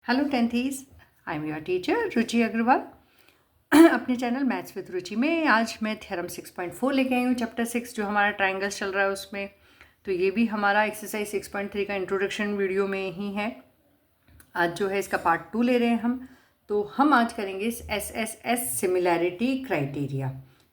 Hello tenthies, I am your teacher Ruchi Agarwal. अपने channel maths with रुचि में आज मैं थ्योरम 6.4 लेके आई हूँ, चैप्टर 6 जो हमारा ट्राइंगल्स चल रहा है उसमें। तो ये भी हमारा एक्सरसाइज 6.3 का इंट्रोडक्शन वीडियो में ही है। आज जो है इसका पार्ट 2 ले रहे हैं हम। तो हम आज करेंगे SSS सिमिलैरिटी क्राइटेरिया।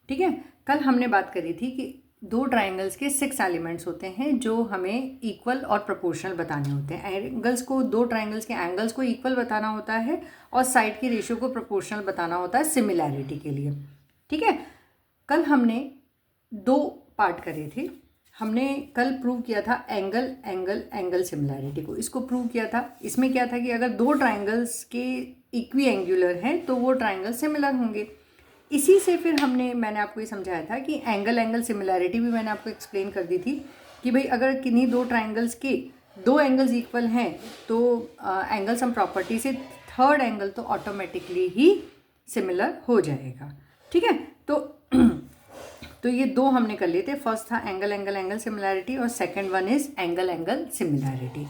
ठीक है, कल हमने बात करी थी कि दो ट्राइंगल्स के 6 एलिमेंट्स होते हैं जो हमें इक्वल और प्रोपोर्शनल बताने होते हैं। एंगल्स को, दो ट्राइंगल्स के एंगल्स को इक्वल बताना होता है और साइड के रेशियो को प्रोपोर्शनल बताना होता है सिमिलैरिटी के लिए। ठीक है, कल हमने 2 पार्ट करे थे। हमने कल प्रूव किया था एंगल एंगल एंगल सिमिलैरिटी को, इसको प्रूव किया था। इसमें क्या था कि अगर दो ट्राइंगल्स के इक्वी एंगुलर हैं तो वो ट्राइंगल सिमिलर होंगे। इसी से फिर मैंने आपको ये समझाया था कि एंगल एंगल सिमिलैरिटी भी मैंने आपको एक्सप्लेन कर दी थी कि भाई अगर किन्हीं दो ट्राइंगल्स के दो एंगल्स इक्वल हैं तो एंगल सम प्रॉपर्टी से थर्ड एंगल तो ऑटोमेटिकली ही सिमिलर हो जाएगा। ठीक है, तो ये दो हमने कर लिए थे। फर्स्ट था एंगल एंगल एंगल सिमिलैरिटी और second one is angle angle similarity.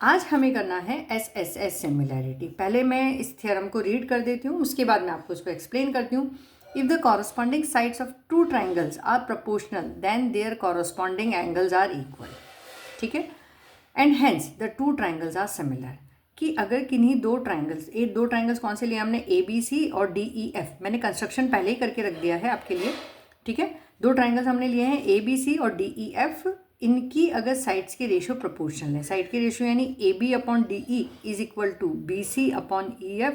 आज हमें करना है SSS सिमिलैरिटी। पहले मैं इस थ्योरम को रीड कर देती हूँ, उसके बाद मैं आपको उसको एक्सप्लेन करती हूँ। If the corresponding sides of two triangles are proportional then their corresponding angles are equal. ठीक है, and hence the two triangles are similar. कि अगर किन्हीं दो ट्राइंगल्स कौन से लिए हमने, ABC और DEF। मैंने कंस्ट्रक्शन पहले ही करके रख दिया है आपके लिए। ठीक है, दो ट्राइंगल्स हमने लिए हैं ABC और DEF। इनकी अगर साइड्स के रेशियो प्रोपोर्शनल है, साइड के रेशियो यानी AB upon DE is equal to BC upon EF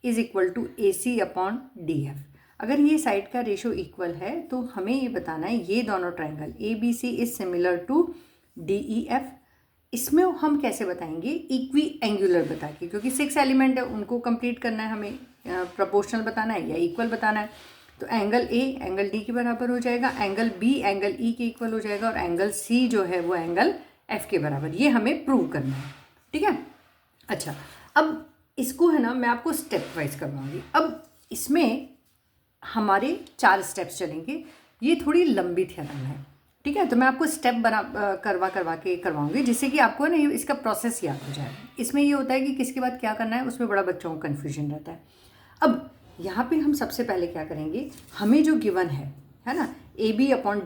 is equal to AC upon DF। अगर ये साइड का रेशियो इक्वल है तो हमें ये बताना है ये दोनों triangle ABC is similar to DEF। इसमें हम कैसे बताएंगे, इक्वी एंगुलर बता के, क्योंकि 6 एलिमेंट है उनको कंप्लीट करना है हमें। प्रोपोर्शनल बताना है या इक्वल बताना है। तो एंगल A एंगल D के बराबर हो जाएगा, एंगल B एंगल E के इक्वल हो जाएगा और एंगल C जो है वो एंगल F के बराबर। ये हमें प्रूव करना है। ठीक है, अच्छा, अब इसको है ना मैं आपको स्टेप वाइज करवाऊंगी। अब इसमें हमारे 4 स्टेप्स चलेंगे। ये थोड़ी लंबी थ्योरम है। ठीक है, तो मैं आपको स्टेप करवा के करवाऊंगी जिससे कि आपको ना इसका प्रोसेस याद हो जाए। इसमें ये होता है कि किसके बाद क्या करना है, उसमें बड़ा बच्चों को कन्फ्यूजन रहता है। अब यहाँ पे हम सबसे पहले क्या करेंगे, हमें जो गिवन है ना, AB अपॉन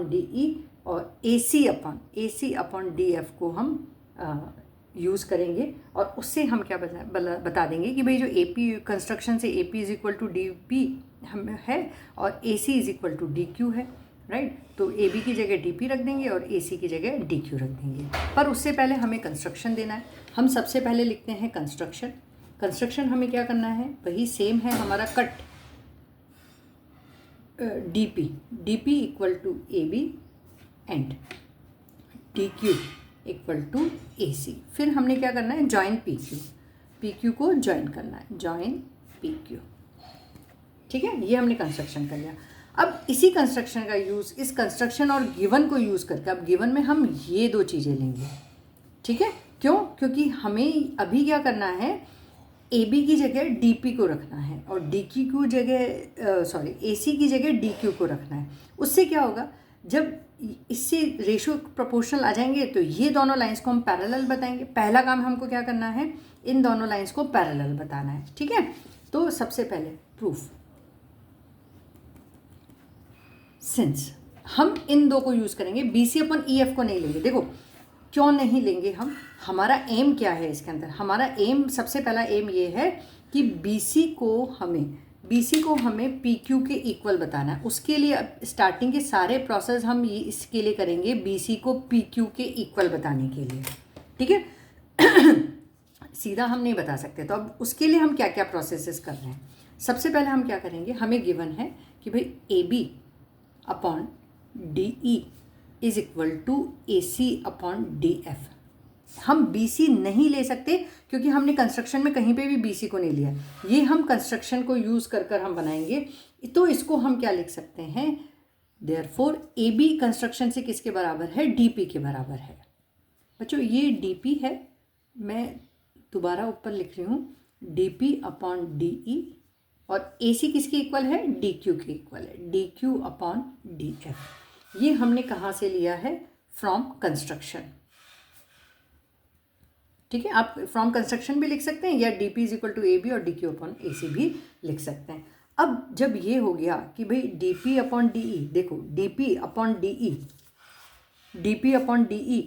DE और AC अपॉन DF को हम यूज़ करेंगे और उससे हम क्या बता देंगे कि भाई जो AP कंस्ट्रक्शन से AP is equal to DP हम है और AC is equal to DQ है। राइट, तो AB की जगह DP रख देंगे और AC की जगह DQ रख देंगे। पर उससे पहले हमें कंस्ट्रक्शन देना है। हम सबसे पहले लिखते हैं कंस्ट्रक्शन हमें क्या करना है, वही सेम है हमारा cut DP equal to AB and DQ equal to AC। फिर हमने क्या करना है, जॉइन PQ को जॉइन करना है, जॉइन PQ। ठीक है, ये हमने कंस्ट्रक्शन कर लिया। अब इसी कंस्ट्रक्शन का यूज़, इस कंस्ट्रक्शन और गिवन को यूज़ करके, अब गिवन में हम ये दो चीज़ें लेंगे। ठीक है, क्यों, क्योंकि हमें अभी क्या करना है, AB की जगह DP को रखना है और DQ की जगह AC की जगह DQ को रखना है। उससे क्या होगा, जब इससे रेशियो प्रोपोर्शनल आ जाएंगे तो ये दोनों लाइंस को हम पैरेलल बताएंगे। पहला काम हमको क्या करना है, इन दोनों लाइंस को पैरेलल बताना है। ठीक है, तो सबसे पहले प्रूफ, सिंस हम इन दो को यूज़ करेंगे, BC अपॉन EF को नहीं लेंगे। देखो क्यों नहीं लेंगे हम, हमारा एम क्या है इसके अंदर, हमारा एम, सबसे पहला एम ये है कि BC को हमें PQ के इक्वल बताना है। उसके लिए अब स्टार्टिंग के सारे प्रोसेस हम ये इसके लिए करेंगे, BC को PQ के इक्वल बताने के लिए। ठीक है सीधा हम नहीं बता सकते, तो अब उसके लिए हम क्या क्या प्रोसेसेस कर रहे हैं। सबसे पहले हम क्या करेंगे, हमें गिवन है कि भाई AB upon DE is equal to AC upon DF। हम BC नहीं ले सकते क्योंकि हमने कंस्ट्रक्शन में कहीं पे भी BC को नहीं लिया। ये हम कंस्ट्रक्शन को यूज़ कर हम बनाएंगे। तो इसको हम क्या लिख सकते हैं, देयरफॉर AB कंस्ट्रक्शन से किसके बराबर है, DP के बराबर है। बच्चों ये DP है, मैं दोबारा ऊपर लिख रही हूँ, DP अपॉन DE और AC किसके इक्वल है, DQ के इक्वल है, DQ अपॉन DF। ये हमने कहाँ से लिया है, फ्रॉम कंस्ट्रक्शन। ठीक है, आप फ्रॉम कंस्ट्रक्शन भी लिख सकते हैं या D P is equal to A B और D Q upon A C भी लिख सकते हैं। अब जब ये हो गया कि भाई D P upon D E, देखो D P upon D E, D P upon D E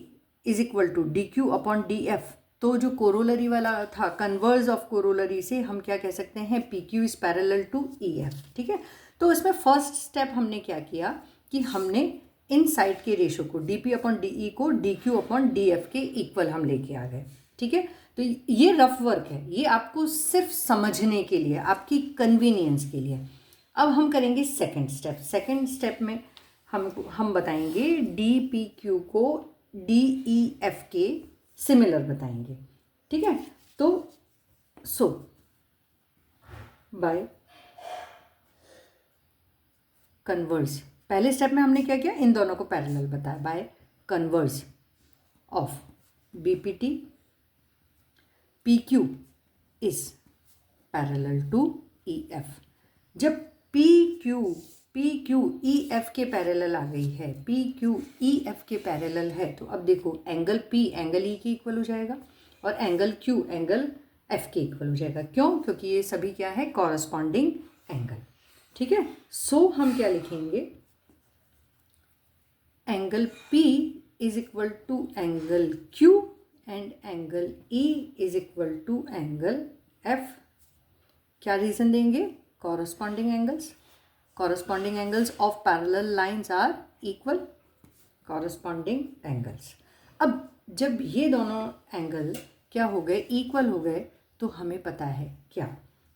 is equal to D Q upon D F, तो जो कोरोलरी वाला था कन्वर्स ऑफ कोरोलरी से हम क्या कह सकते हैं, P Q is parallel to E F. ठीक है, तो इसमें फर्स्ट स्टेप हमने क्या किया कि हमने इन साइड के रेशो को D P upon D E को D Q upon D F के इक्वल हम लेके आ गए। ठीक है, तो ये रफ वर्क है, ये आपको सिर्फ समझने के लिए, आपकी कन्वीनियंस के लिए। अब हम करेंगे सेकंड स्टेप। सेकंड स्टेप में हम बताएंगे डी पी क्यू को डी ई एफ के सिमिलर बताएंगे। ठीक है, तो सो बाय कन्वर्स, पहले स्टेप में हमने क्या किया, इन दोनों को पैरेलल बताया by converse of B P T P Q is parallel to E F. जब पी क्यू ई एफ के पैरेलल आ गई है, पी क्यू ई एफ के पैरेलल है, तो अब देखो एंगल पी एंगल ई के इक्वल हो जाएगा और एंगल क्यू एंगल एफ के इक्वल हो जाएगा। क्यों? क्योंकि ये सभी क्या है, कॉरस्पॉन्डिंग एंगल। ठीक है, सो हम क्या लिखेंगे, angle P is equal to angle Q and angle E is equal to angle F. क्या रीजन देंगे, corresponding angles, corresponding angles of parallel lines are equal, corresponding angles. अब जब ये दोनों एंगल क्या हो गए, इक्वल हो गए, तो हमें पता है क्या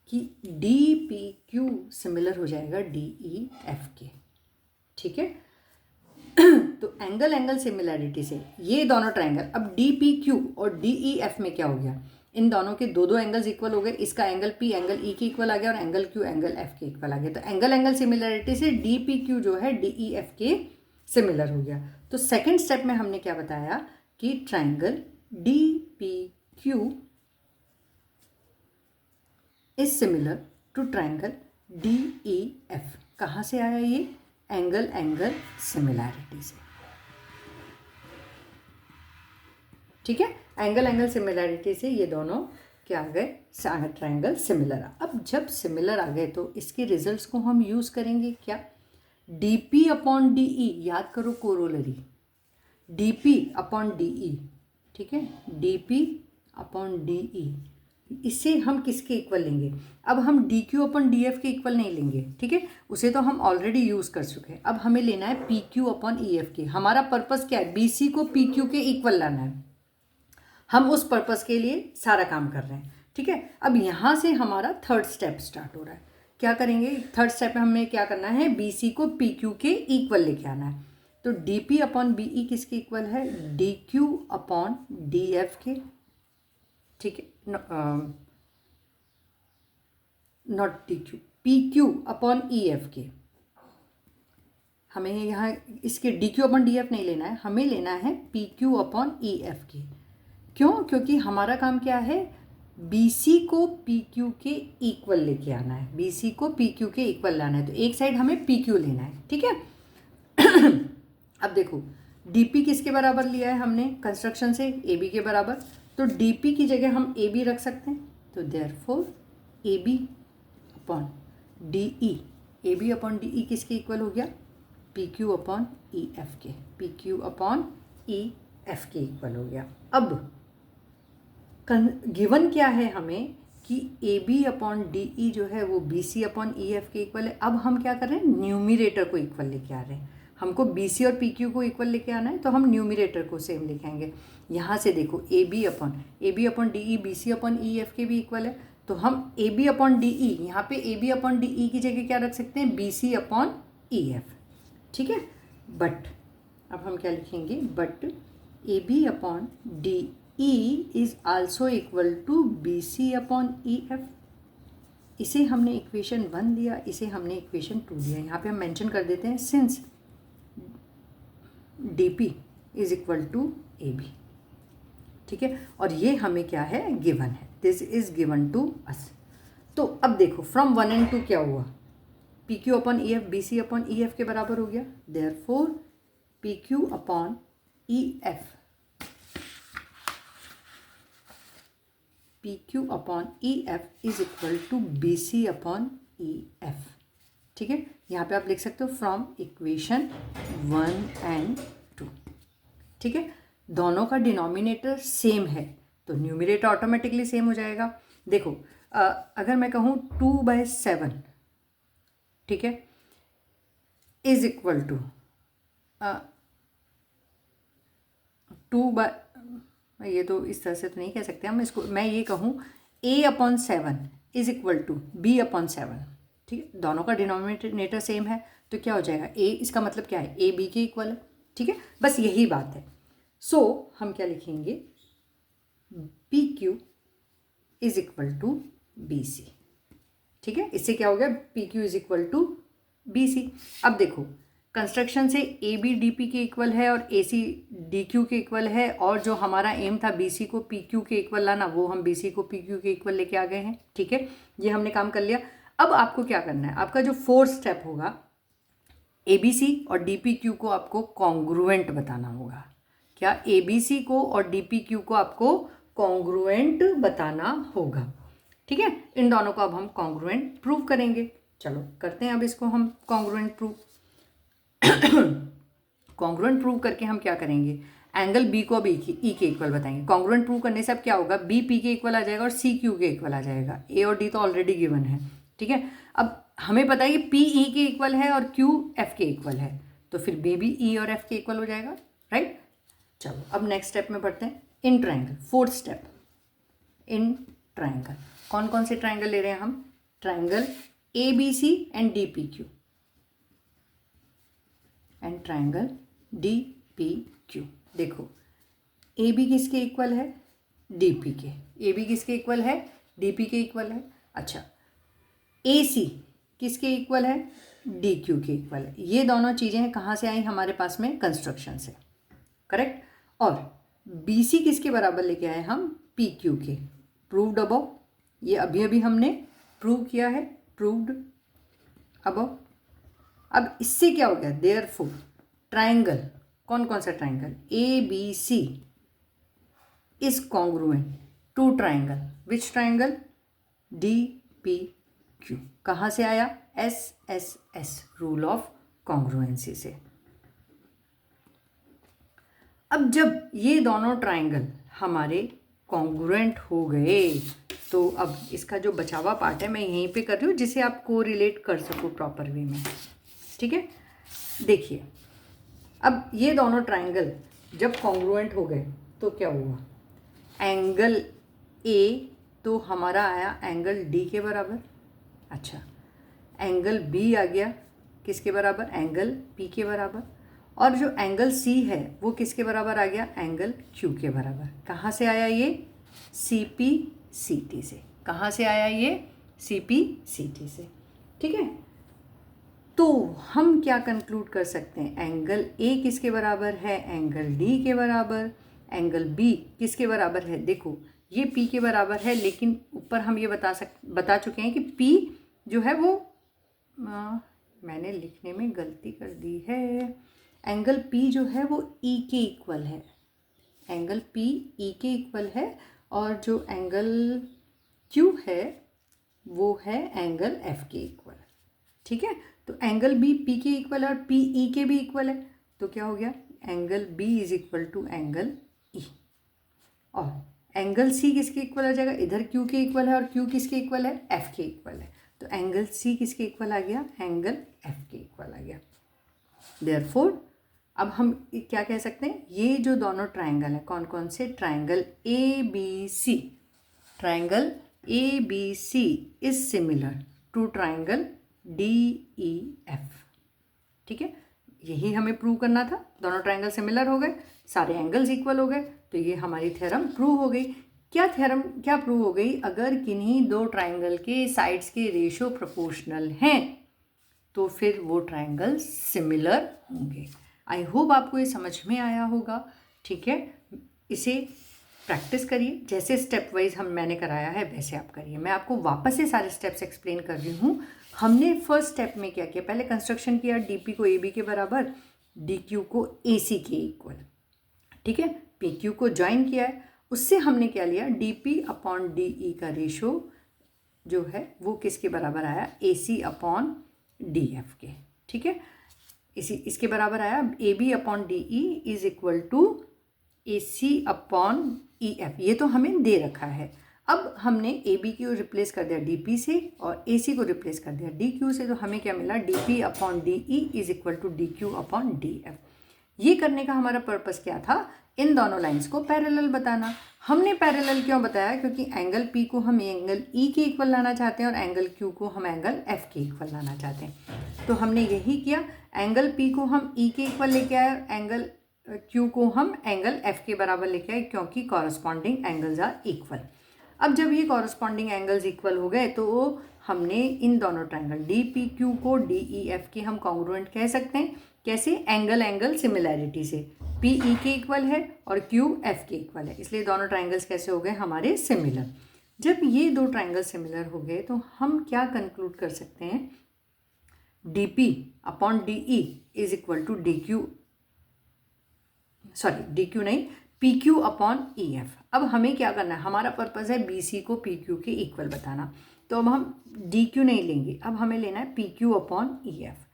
कि डी पी क्यू सिमिलर हो जाएगा डी ई एफ के। ठीक है, तो एंगल एंगल सिमिलैरिटी से ये दोनों ट्रायंगल, अब डी पी क्यू और डी ई एफ में क्या हो गया, इन दोनों के दो एंगल्स इक्वल हो गए, इसका एंगल पी एंगल ई के इक्वल आ गया और एंगल क्यू एंगल एफ के इक्वल आ गया। तो एंगल एंगल सिमिलैरिटी से डी पी क्यू जो है डी ई एफ के सिमिलर हो गया। तो सेकेंड स्टेप में हमने क्या बताया कि triangle D P Q is similar to triangle D E F. कहाँ से आया ये, एंगल एंगल सिमिलैरिटी से। ठीक है, एंगल एंगल सिमिलैरिटी से ये दोनों क्या आ गए, ट्रायंगल सिमिलर। अब जब सिमिलर आ गए तो इसके रिजल्ट्स को हम यूज़ करेंगे क्या, डी पी अपॉन डी ई, याद करो corollary, D P upon D ई। ठीक है, डी पी अपॉन डी ई, इससे हम किसके इक्वल लेंगे, अब हम D Q upon D F के इक्वल नहीं लेंगे। ठीक है, उसे तो हम ऑलरेडी यूज़ कर चुके हैं। अब हमें लेना है P Q upon E F के। हमारा पर्पस क्या है, बी सी को पी क्यू के इक्वल लाना है, हम उस पर्पस के लिए सारा काम कर रहे हैं। ठीक है, अब यहाँ से हमारा थर्ड स्टेप स्टार्ट हो रहा है। क्या करेंगे, थर्ड स्टेप में हमें क्या करना है, बी सी को पी क्यू के इक्वल लेके आना है। तो D P upon B E किसके इक्वल है, D Q upon D F के। ठीक है, not D Q, P Q upon E F के। हमें यहाँ इसके D Q upon D F नहीं लेना है, हमें लेना है P Q upon E F के। क्यों? क्योंकि हमारा काम क्या है, बी सी को पी क्यू के इक्वल लेके आना है, बी सी को पी क्यू के इक्वल लाना है। तो एक साइड हमें पी क्यू लेना है। ठीक है, अब देखो डी पी किसके बराबर लिया है हमने कंस्ट्रक्शन से, ए बी के बराबर। तो डी पी की जगह हम ए बी रख सकते हैं, तो therefore A B upon D E, A B upon D E किसके इक्वल हो गया, P Q upon E F के, P Q upon E F के इक्वल हो गया। अब गिवन क्या है हमें कि A B upon D E जो है वो B C upon E F के इक्वल है। अब हम क्या कर रहे हैं, न्यूमिरेटर को इक्वल लेके आ रहे हैं। हमको बी सी और पी क्यू को इक्वल लेके आना है, तो हम न्यूमिरेटर को सेम लेके आएंगे। यहाँ से देखो A B upon D E B C upon E F के भी इक्वल है, तो हम A B upon D E, यहाँ पे A B upon D E की जगह क्या रख सकते हैं, B C upon E F. ठीक है, बट अब हम क्या लिखेंगे, but A B upon D E is also equal to B C upon E F. इसे हमने इक्वेशन 1 दिया, इसे हमने इक्वेशन 2 दिया। यहाँ पे हम मेंशन कर देते हैं since D P is equal to A B. ठीक है, और ये हमें क्या है, गिवन है, this is given to us. तो अब देखो फ्रॉम 1 and 2 क्या हुआ, P Q upon E F B C upon E F के बराबर हो गया। Therefore P Q upon E F P Q upon E F is equal to B C upon E F. ठीक है, यहाँ पे आप लिख सकते हो फ्रॉम इक्वेशन 1 एंड 2। ठीक है, दोनों का डिनोमिनेटर सेम है तो न्यूमरेटर ऑटोमेटिकली सेम हो जाएगा। देखो अगर मैं कहूँ 2/7, ठीक है, इज इक्वल टू 2 ये तो इस तरह से तो नहीं कह सकते हम इसको, मैं ये कहूँ a/7 is equal to b/7। ठीक है, दोनों का डिनोमिनेटर सेम है तो क्या हो जाएगा, a, इसका मतलब क्या है, a b के इक्वल है। ठीक है, बस यही बात है। सो हम क्या लिखेंगे, P Q is equal to B C. ठीक है, इससे क्या हो गया, P Q is equal to B C. अब देखो कंस्ट्रक्शन से ए बी डी पी के इक्वल है और ए सी डी क्यू के इक्वल है, और जो हमारा एम था बी सी को पी क्यू के इक्वल लाना, वो हम बी सी को पी क्यू के इक्वल लेके आ गए हैं। ठीक है, ये हमने काम कर लिया। अब आपको क्या करना है, आपका जो फोर्थ स्टेप होगा, ए बी सी और डी पी क्यू को आपको कॉन्ग्रुएंट बताना होगा। क्या, ए बी सी को और डी पी क्यू को आपको कॉन्ग्रुएंट बताना होगा। ठीक है, इन दोनों को अब हम कॉन्ग्रुएंट प्रूव करेंगे। चलो करते हैं अब इसको हम कॉन्ग्रुएंट प्रूव। कॉन्ग्रुएंट प्रूव करके हम क्या करेंगे, एंगल बी को अब ई के इक्वल बताएंगे। कॉन्ग्रुएंट प्रूव करने से अब क्या होगा, बी पी के इक्वल आ जाएगा और सी क्यू के इक्वल आ जाएगा। ए और डी तो ऑलरेडी गिवन है। ठीक है, अब हमें पता है कि पी ई के इक्वल है और क्यू एफ के इक्वल है, तो फिर बी भी ई और एफ के इक्वल हो जाएगा। राइट, चलो अब नेक्स्ट स्टेप में बढ़ते हैं, in triangle. Fourth step, in triangle. कौन कौन से ट्राइंगल ले रहे हैं हम, triangle A B C and D P Q and triangle D P Q. देखो ए बी किसके इक्वल है, डी पी के। ए बी किसके इक्वल है, डी पी के इक्वल है। अच्छा, ए सी किसके इक्वल है, डी क्यू के इक्वल है। ये दोनों चीज़ें कहाँ से आई हमारे पास में, कंस्ट्रक्शन से। करेक्ट, और बी सी किसके बराबर लेके आए हम, पी क्यू के। प्रूव्ड अबव, ये अभी अभी हमने प्रूव किया है, प्रूव्ड अबव। अब इससे क्या हो गया, देयरफॉर ट्राइंगल, कौन कौन सा triangle, A B C is congruent to triangle, which triangle, D P Q. कहाँ से आया, S S S, rule of congruency से। अब जब ये दोनों ट्राइंगल हमारे कॉन्ग्रुएंट हो गए तो अब इसका जो बचा हुआ पार्ट है मैं यहीं पे कर रही हूँ, जिसे आप को रिलेट कर सको प्रॉपर वे में। ठीक है, देखिए अब ये दोनों ट्राइंगल जब कॉन्ग्रुएंट हो गए तो क्या हुआ, एंगल ए तो हमारा आया एंगल डी के बराबर। अच्छा, एंगल बी आ गया किसके बराबर, एंगल पी के बराबर। और जो एंगल सी है वो किसके बराबर आ गया, एंगल क्यू के बराबर। कहाँ से आया ये, सी पी सी टी से। कहाँ से आया ये, सी पी सी टी से। ठीक है, तो हम क्या कंक्लूड कर सकते हैं, एंगल ए किसके बराबर है, एंगल डी के बराबर। एंगल बी किसके बराबर है, देखो ये पी के बराबर है, लेकिन ऊपर हम ये बता चुके हैं कि पी जो है वो मैंने लिखने में गलती कर दी है। एंगल पी जो है वो ई के इक्वल है, एंगल पी ई के इक्वल है, और जो एंगल क्यू है वो है एंगल एफ के इक्वल। ठीक है, तो एंगल बी पी के इक्वल है और पी ई के भी इक्वल है, तो क्या हो गया, angle B is equal to angle E. और एंगल सी किसके इक्वल आ जाएगा, इधर क्यू के इक्वल है और क्यू किसके इक्वल है, एफ के इक्वल है, तो एंगल सी किसके इक्वल आ गया, एंगल एफ के इक्वल आ गया। देयरफॉर अब हम क्या कह सकते हैं, ये जो दोनों ट्राइंगल हैं, कौन कौन से, triangle A B C, triangle A B C is similar to triangle D E F. ठीक है, यही हमें प्रूव करना था। दोनों ट्राइंगल सिमिलर हो गए, सारे एंगल्स इक्वल हो गए, तो ये हमारी थ्योरम प्रूव हो गई। क्या थ्योरम क्या प्रूव हो गई, अगर किन्हीं दो ट्राइंगल के साइड्स के रेशियो प्रोपोर्शनल हैं तो फिर वो ट्राइंगल सिमिलर होंगे। आई होप आपको ये समझ में आया होगा। ठीक है, इसे प्रैक्टिस करिए, जैसे स्टेप वाइज मैंने कराया है वैसे आप करिए। मैं आपको वापस से सारे स्टेप्स एक्सप्लेन कर रही हूँ। हमने फर्स्ट स्टेप में क्या किया, पहले कंस्ट्रक्शन किया, डी पी को ए बी के बराबर, डी क्यू को ए सी के इक्वल। ठीक है, पी क्यू को ज्वाइन किया है, उससे हमने क्या लिया, D P upon D E का रेशो जो है वो किसके बराबर आया, A C upon D F के। ठीक है, इसके बराबर आया A B upon D E is equal to A C upon E F. ये तो हमें दे रखा है। अब हमने ए बी को रिप्लेस कर दिया डी पी से और ए सी को रिप्लेस कर दिया डी क्यू से, तो हमें क्या मिला, D P upon D E is equal to D Q upon D F. ये करने का हमारा पर्पस क्या था, इन दोनों लाइंस को पैरेलल बताना। हमने पैरेलल क्यों बताया, क्योंकि एंगल पी को हम एंगल ई के इक्वल लाना चाहते हैं और एंगल क्यू को हम एंगल एफ के इक्वल लाना चाहते हैं। तो हमने यही किया, एंगल पी को हम ई के इक्वल लेके आए और एंगल क्यू को हम एंगल एफ के बराबर लेके आए, क्योंकि कॉरस्पॉन्डिंग एंगल्स आर इक्वल। अब जब ये कॉरस्पॉन्डिंग एंगल्स इक्वल हो गए तो हमने इन दोनों ट्रायंगल डी पी क्यू को डी ई एफ के हम कॉन्ग्रुएंट कह सकते हैं। कैसे, एंगल एंगल सिमिलैरिटी से, पी ई के इक्वल है और क्यू एफ के इक्वल है, इसलिए दोनों ट्रायंगल्स कैसे हो गए हमारे, सिमिलर। जब ये दो ट्रायंगल सिमिलर हो गए तो हम क्या कंक्लूड कर सकते हैं, D P upon D E is equal to D Q, sorry D Q नहीं, P Q upon E F. अब हमें क्या करना है, हमारा पर्पज़ है बी सी को पी क्यू के इक्वल बताना, तो अब हम डी क्यू नहीं लेंगे, अब हमें लेना है P Q upon E F.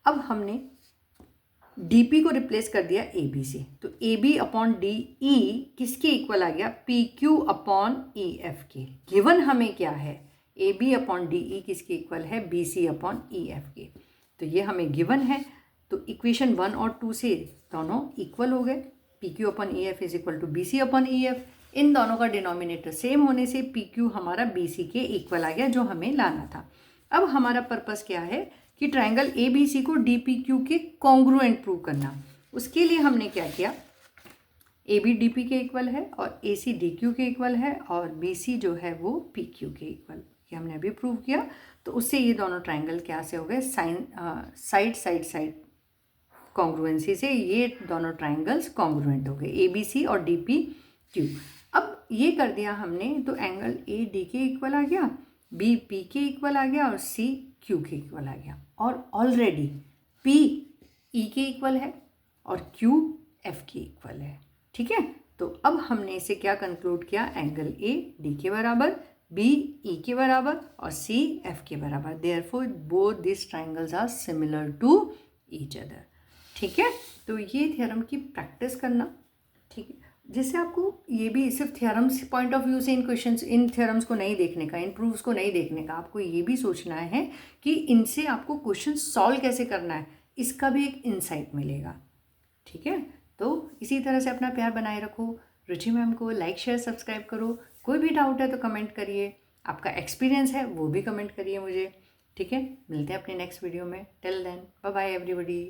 अब हमने डी पी को रिप्लेस कर दिया ए बी से, तो A B upon D E किसके इक्वल आ गया, P Q upon E F के। गिवन हमें क्या है, A B upon D E किसके इक्वल है, B C upon E F के। तो ये हमें गिवन है, तो इक्वेशन 1 और 2 से दोनों इक्वल हो गए, P Q upon E F is equal to B C upon E F. इन दोनों का डिनोमिनेटर सेम होने से पी क्यू हमारा बी सी के इक्वल आ गया, जो हमें लाना था। अब हमारा पर्पस क्या है कि ट्रायंगल ए बी सी को डी पी क्यू के कॉन्ग्रुएंट प्रूव करना। उसके लिए हमने क्या किया, ए बी डी पी के इक्वल है और ए सी डी क्यू के इक्वल है और बी सी जो है वो पी क्यू के इक्वल, ये हमने अभी प्रूव किया। तो उससे ये दोनों ट्रायंगल क्या से हो गए, साइड कॉन्ग्रुएंसी से ये दोनों ट्रायंगल्स कॉन्ग्रुएंट हो गए, ए बी सी और डी पी क्यू। अब ये कर दिया हमने, तो एंगल ए डी के इक्वल आ गया, बी पी के इक्वल आ गया और सी क्यू के इक्वल आ गया, और ऑलरेडी पी ई के इक्वल है और क्यू एफ के इक्वल है। ठीक है, तो अब हमने इसे क्या कंक्लूड किया, एंगल ए डी के बराबर, बी ई के बराबर और सी एफ के बराबर। Therefore both this triangles are similar to each other. ठीक है, तो ये थ्योरम की प्रैक्टिस करना, ठीक है, जिससे आपको ये भी सिर्फ थ्योरम्स पॉइंट ऑफ व्यू से इन थ्योरम्स को नहीं देखने का, इन प्रूफ्स को नहीं देखने का, आपको ये भी सोचना है कि इनसे आपको क्वेश्चन सॉल्व कैसे करना है, इसका भी एक इंसाइट मिलेगा। ठीक है, तो इसी तरह से अपना प्यार बनाए रखो, रुचि मैम को लाइक शेयर सब्सक्राइब करो, कोई भी डाउट है तो कमेंट करिए, आपका एक्सपीरियंस है वो भी कमेंट करिए मुझे। ठीक है, मिलते हैं अपने नेक्स्ट वीडियो में, till then bye bye everybody.